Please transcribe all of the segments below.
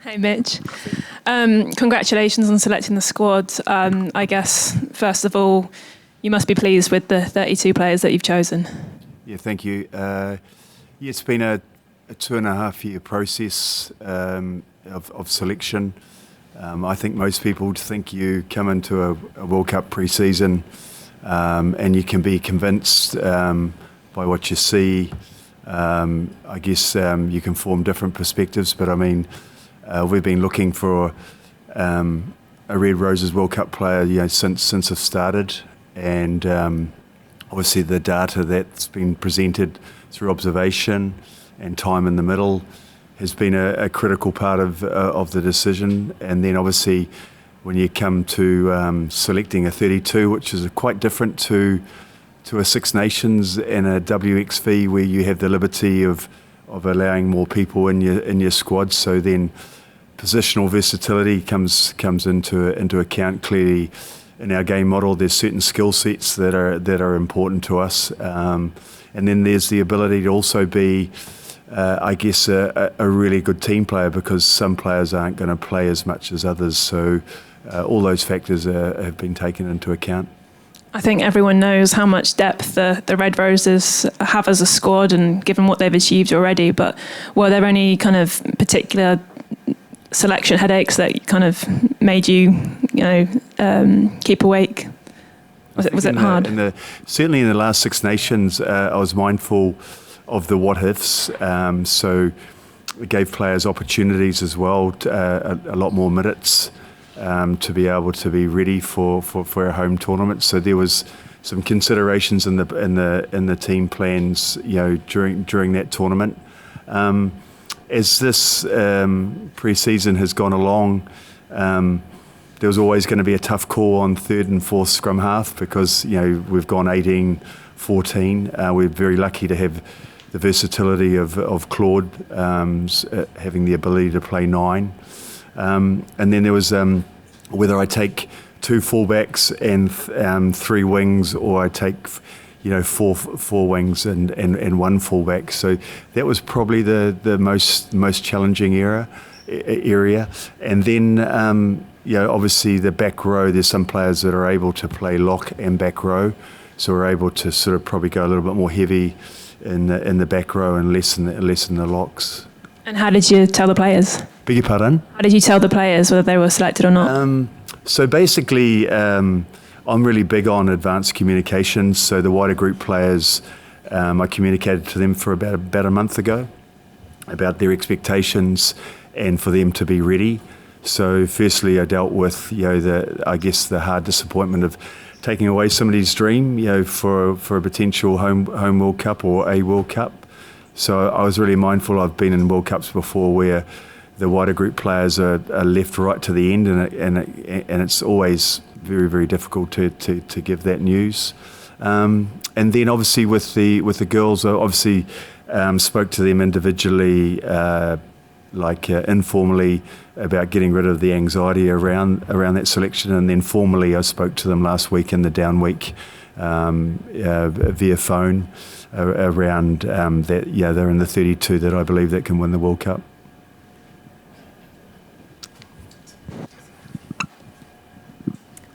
Hey Mitch, congratulations on selecting the squad. I guess first of all, you must be pleased with the 32 players that you've chosen. Yeah, thank you. It's been a 2.5 year process of selection. I think most people think you come into a World Cup pre-season and you can be convinced by what you see. I guess you can form different perspectives, but I mean, we've been looking for a Red Roses World Cup player, since it started, and obviously the data that's been presented through observation and time in the middle has been a critical part of the decision. And then obviously when you come to selecting a 32, which is quite different to a Six Nations and a WXV, where you have the liberty of allowing more people in your squad. So then positional versatility comes into account. Clearly, in our game model, there's certain skill sets that are important to us, and then there's the ability to also be, I guess, a really good team player, because some players aren't going to play as much as others. So all those factors have been taken into account. I think everyone knows how much depth the Red Roses have as a squad, and given what they've achieved already. But were there any kind of particular selection headaches that kind of made you, keep awake? Was it hard? Certainly in the last Six Nations, I was mindful of the what ifs. So it gave players opportunities as well, a lot more minutes. To be able to be ready for a home tournament. So there was some considerations in the team plans, during that tournament. As this pre-season has gone along, there was always going to be a tough call on third and fourth scrum half, because we've gone 18-14. We're very lucky to have the versatility of Claude having the ability to play 9. And then there was whether I take 2 fullbacks and 3 wings, or I take four wings and 1 fullback. So that was probably the most challenging area. And then obviously the back row. There's some players that are able to play lock and back row, so we're able to sort of probably go a little bit more heavy in the back row and less in the locks. And how did you tell the players? Beg your pardon? How did you tell the players whether they were selected or not? So basically, I'm really big on advanced communication. So the wider group players, I communicated to them for about a month ago about their expectations and for them to be ready. So firstly, I dealt with the hard disappointment of taking away somebody's dream, for a potential home World Cup or a World Cup. So I was really mindful. I've been in World Cups before where the wider group players are left right to the end, and it's always very, very difficult to give that news. And then obviously with the girls, I obviously spoke to them individually, informally, about getting rid of the anxiety around that selection, and then formally I spoke to them last week in the down week via phone around that. Yeah, they're in the 32 that I believe that can win the World Cup.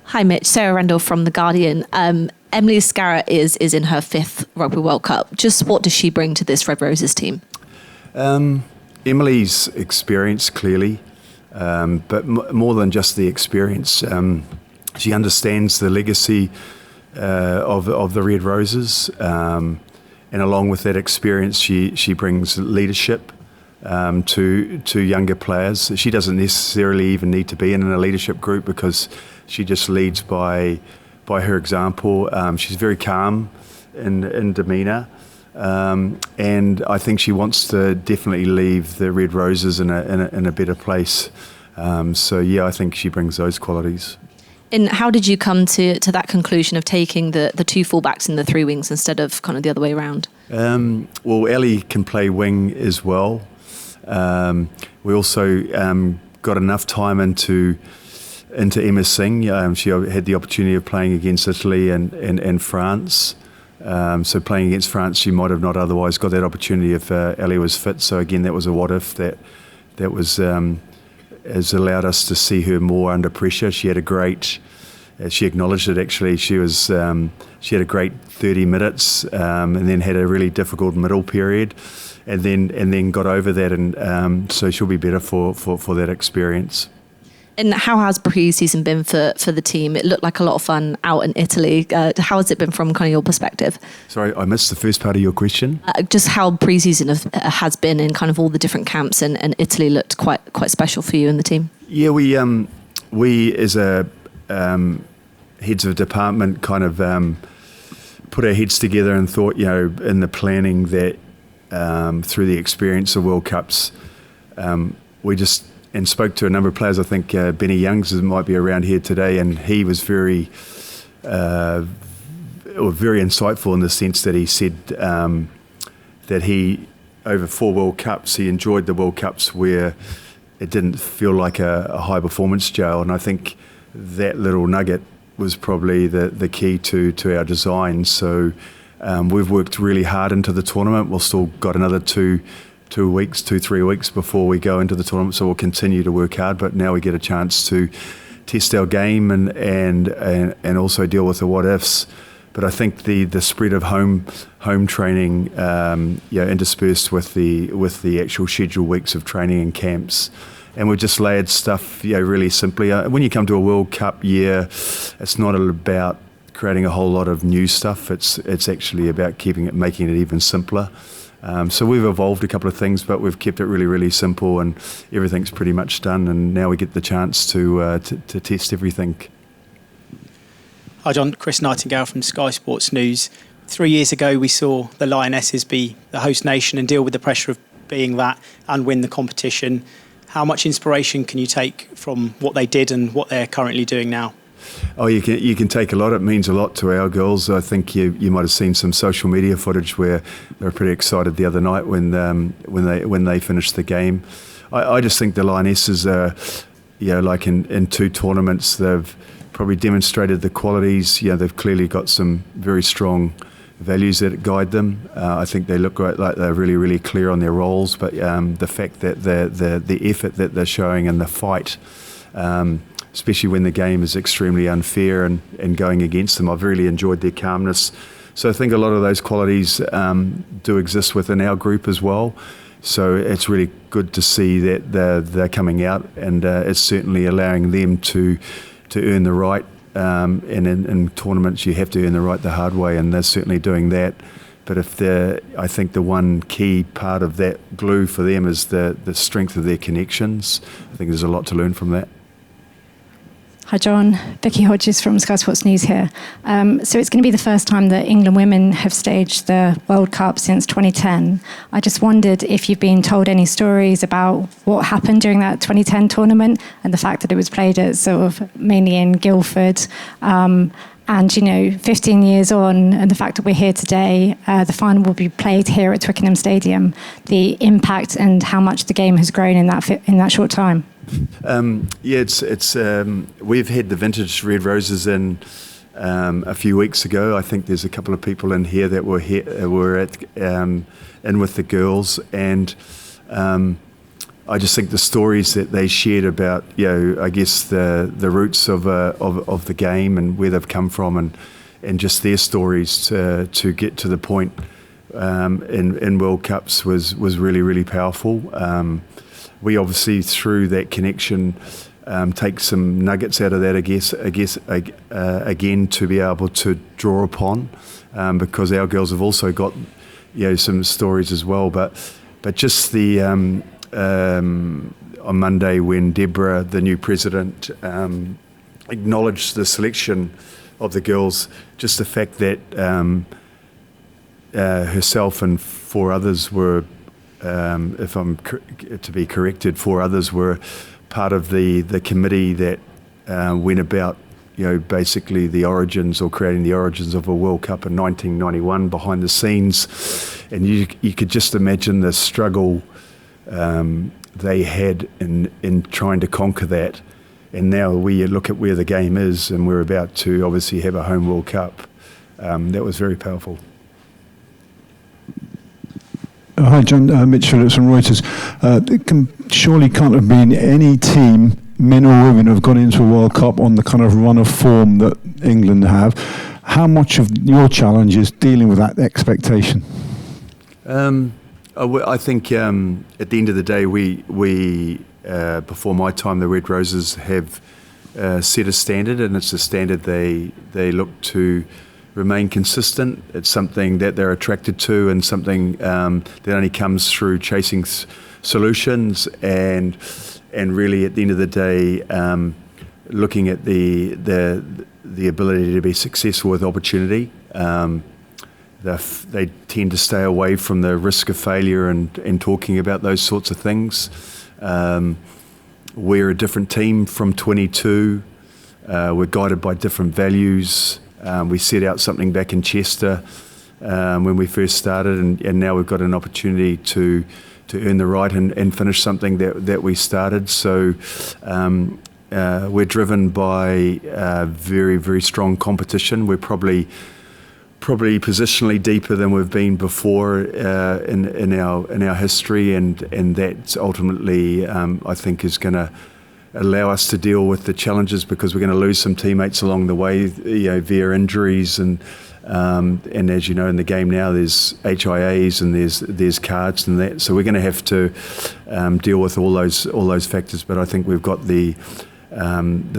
Hi Mitch, Sarah Randall from The Guardian. Emily Escara is in her 5th Rugby World Cup. Just what does she bring to this Red Roses team? Emily's experience, clearly, but more than just the experience. She understands the legacy of the Red Roses, and along with that experience, she brings leadership to younger players. She doesn't necessarily even need to be in a leadership group, because she just leads by her example. She's very calm in demeanour, and I think she wants to definitely leave the Red Roses in a better place. I think she brings those qualities. And how did you come to that conclusion of taking the 2 fullbacks and the 3 wings instead of kind of the other way around? Well, Ellie can play wing as well. We also got enough time into Emma Singh. She had the opportunity of playing against Italy and France. So playing against France, she might have not otherwise got that opportunity if Ellie was fit. So again, that was a what if that was has allowed us to see her more under pressure. She had a great, she acknowledged it actually, she had a great 30 minutes and then had a really difficult middle period and then got over that, and so she'll be better for that experience. And how has pre-season been for the team? It looked like a lot of fun out in Italy. How has it been from kind of your perspective? Sorry, I missed the first part of your question. Just how pre-season has been in kind of all the different camps, and Italy looked quite special for you and the team. Yeah, we as a heads of department kind of put our heads together and thought, in the planning that through the experience of World Cups, we just and spoke to a number of players. I think Benny Youngs might be around here today, and he was very insightful in the sense that he said that he, over 4 World Cups, he enjoyed the World Cups where it didn't feel like a high performance jail, and I think that little nugget was probably the key to our design. So we've worked really hard into the tournament. We've still got another 3 weeks before we go into the tournament, so we'll continue to work hard, but now we get a chance to test our game and also deal with the what ifs. But I think the spread of home training, interspersed with the actual scheduled weeks of training and camps, and we've just layered stuff really simply. When you come to a World Cup year, it's not about creating a whole lot of new stuff. It's actually about making it even simpler. So we've evolved a couple of things, but we've kept it really, really simple, and everything's pretty much done. And now we get the chance to test everything. Hi John, Chris Nightingale from Sky Sports News. 3 years ago, we saw the Lionesses be the host nation and deal with the pressure of being that and win the competition. How much inspiration can you take from what they did and what they're currently doing now? Oh, you can take a lot. It means a lot to our girls. I think you might have seen some social media footage where they were pretty excited the other night when they finished the game. I just think the Lionesses are, like in 2 tournaments, they've probably demonstrated the qualities. They've clearly got some very strong values that guide them. I think they look like they're really, really clear on their roles. But the fact that the effort that they're showing and the fight. Especially when the game is extremely unfair and going against them. I've really enjoyed their calmness. So I think a lot of those qualities do exist within our group as well. So it's really good to see that they're coming out, and it's certainly allowing them to earn the right. And in tournaments, you have to earn the right the hard way, and they're certainly doing that. But I think the one key part of that glue for them is the strength of their connections. I think there's a lot to learn from that. Hi John, Vicky Hodges from Sky Sports News here. So it's going to be the first time that England women have staged the World Cup since 2010. I just wondered if you've been told any stories about what happened during that 2010 tournament and the fact that it was played at sort of mainly in Guildford. And 15 years on, and the fact that we're here today, the final will be played here at Twickenham Stadium. The impact and how much the game has grown in that short time. We've had the vintage Red Roses in a few weeks ago. I think there's a couple of people in here that were in with the girls, and I just think the stories that they shared about, I guess the roots of the game and where they've come from, and just their stories to get to the point in World Cups was really, really powerful. We obviously, through that connection, take some nuggets out of that, I guess again, to be able to draw upon, because our girls have also got, some stories as well. But just the on Monday when Deborah, the new president, acknowledged the selection of the girls, just the fact that herself and 4 others were. If I'm to be corrected, 4 others were part of the committee that went about, basically the origins or creating the origins of a World Cup in 1991 behind the scenes. And you could just imagine the struggle they had in trying to conquer that. And now we look at where the game is, and we're about to obviously have a home World Cup. That was very powerful. Hi, John. Mitch Phillips from Reuters. Surely can't have been any team, men or women, who have gone into a World Cup on the kind of run of form that England have. How much of your challenge is dealing with that expectation? I think at the end of the day, we before my time, the Red Roses have set a standard, and it's a standard they look to remain consistent. It's something that they're attracted to, and something that only comes through chasing solutions, and really at the end of the day, looking at the ability to be successful with opportunity. They tend to stay away from the risk of failure and talking about those sorts of things. We're a different team from 22. We're guided by different values. We set out something back in Chester when we first started, and now we've got an opportunity to earn the right and finish something that we started. So we're driven by very, very strong competition. We're probably positionally deeper than we've been before in our history, and that ultimately I think is going to allow us to deal with the challenges, because we're going to lose some teammates along the way, via injuries, and as you know, in the game now, there's HIAs and there's cards and that, so we're going to have to deal with all those factors. But I think we've got the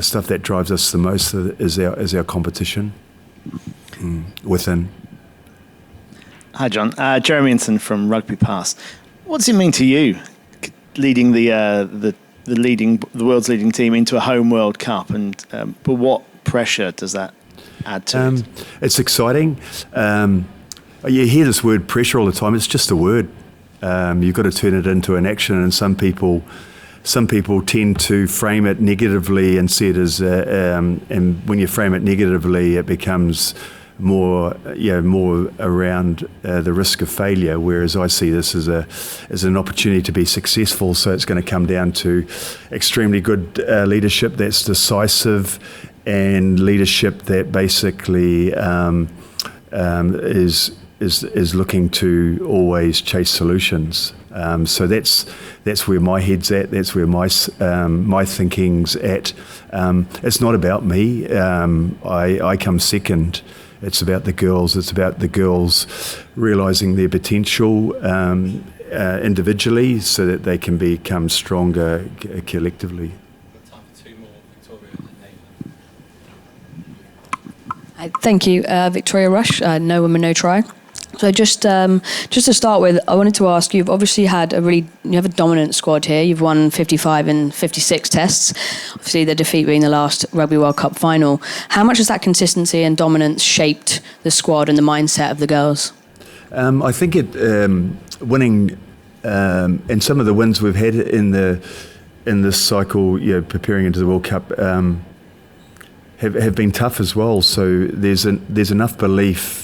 stuff that drives us the most is our competition within. Hi, John. Jeremy Inson from Rugby Pass. What does it mean to you, leading the world's leading team into a home World Cup, and but what pressure does that add to it? It's exciting. You hear this word pressure all the time. It's just a word. You've got to turn it into an action, and some people tend to frame it negatively and see it as, and when you frame it negatively, it becomes more around the risk of failure. Whereas I see this as an opportunity to be successful. So it's going to come down to extremely good leadership that's decisive, and leadership that basically is looking to always chase solutions. So that's where my head's at. That's where my thinking's at. It's not about me. I come second. It's about the girls. It's about the girls realising their potential individually, so that they can become stronger collectively. Time for two more, Victoria and Nathan. Hi, thank you, Victoria Rush. No woman, no try. So just to start with, I wanted to ask, you've obviously had you have a dominant squad here. You've won 55 in 56 tests. Obviously, the defeat being the last Rugby World Cup final. How much has that consistency and dominance shaped the squad and the mindset of the girls? I think winning, and some of the wins we've had in this cycle, preparing into the World Cup, have been tough as well. So there's enough belief.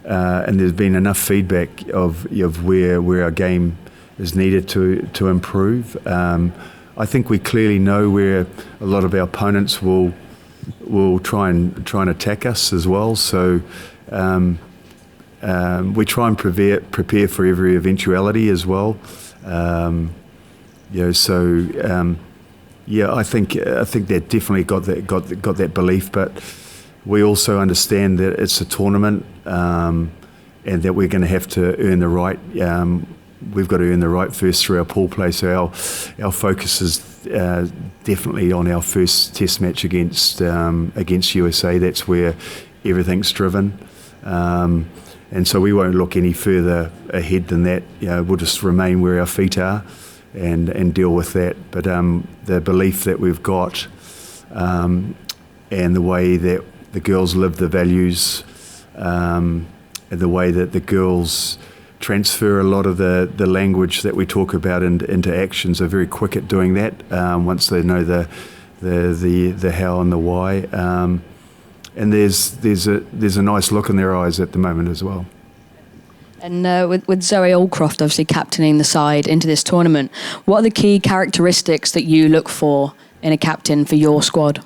And there's been enough feedback of where our game is needed to improve. I think we clearly know where a lot of our opponents will try and attack us as well. So we try and prepare for every eventuality as well. I think that definitely got that belief, but we also understand that it's a tournament, and that we're going to have to earn the right. We've got to earn the right first through our pool play. So our focus is definitely on our first Test match against USA. That's where everything's driven, and so we won't look any further ahead than that. We'll just remain where our feet are and deal with that. But the belief that we've got, and the way that the girls live the values, and the way that the girls transfer a lot of the language that we talk about into actions, are very quick at doing that once they know the how and the why. And there's a nice look in their eyes at the moment as well. And with Zoe Aldcroft obviously captaining the side into this tournament, what are the key characteristics that you look for in a captain for your squad?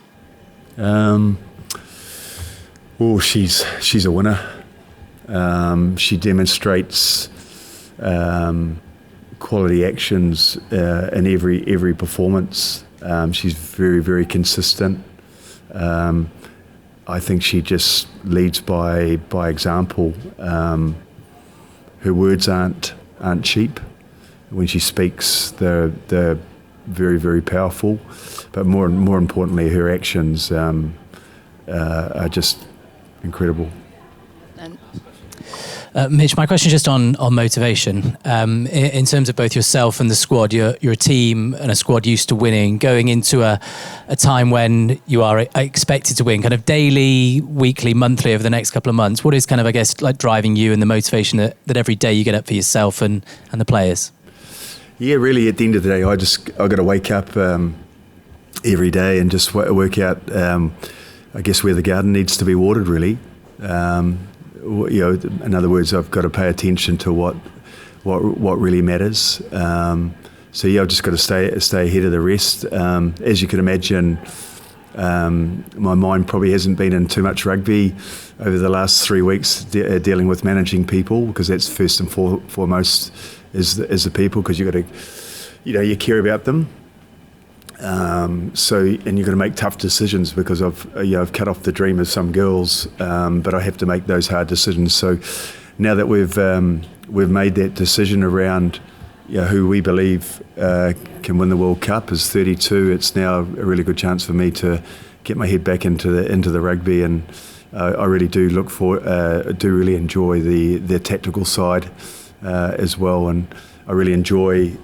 She's a winner. She demonstrates quality actions in every performance. She's very, very consistent. I think she just leads by example. Her words aren't cheap. When she speaks, they're very, very powerful. But more importantly, her actions are just incredible. Mitch, my question is just on motivation. In terms of both yourself and the squad, you're a team and a squad used to winning, going into a time when you are expected to win, kind of daily, weekly, monthly over the next couple of months. What is kind of, I guess, like driving you and the motivation that every day you get up for yourself and the players? Yeah, really, at the end of the day, I got to wake up every day and just work out, I guess, where the garden needs to be watered, really. In other words, I've got to pay attention to what really matters. I've just got to stay ahead of the rest. As you can imagine, my mind probably hasn't been in too much rugby over the last 3 weeks dealing with managing people, because that's first and foremost is the people, because you got to, you care about them. And you've got to make tough decisions, because I've cut off the dream of some girls, but I have to make those hard decisions. So now that we've made that decision around who we believe can win the World Cup as 32, it's now a really good chance for me to get my head back into the rugby, and I really do really enjoy the tactical side as well, and I really enjoy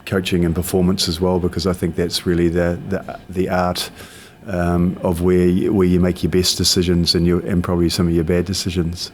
coaching and performance as well, because I think that's really the art of where you make your best decisions and probably some of your bad decisions.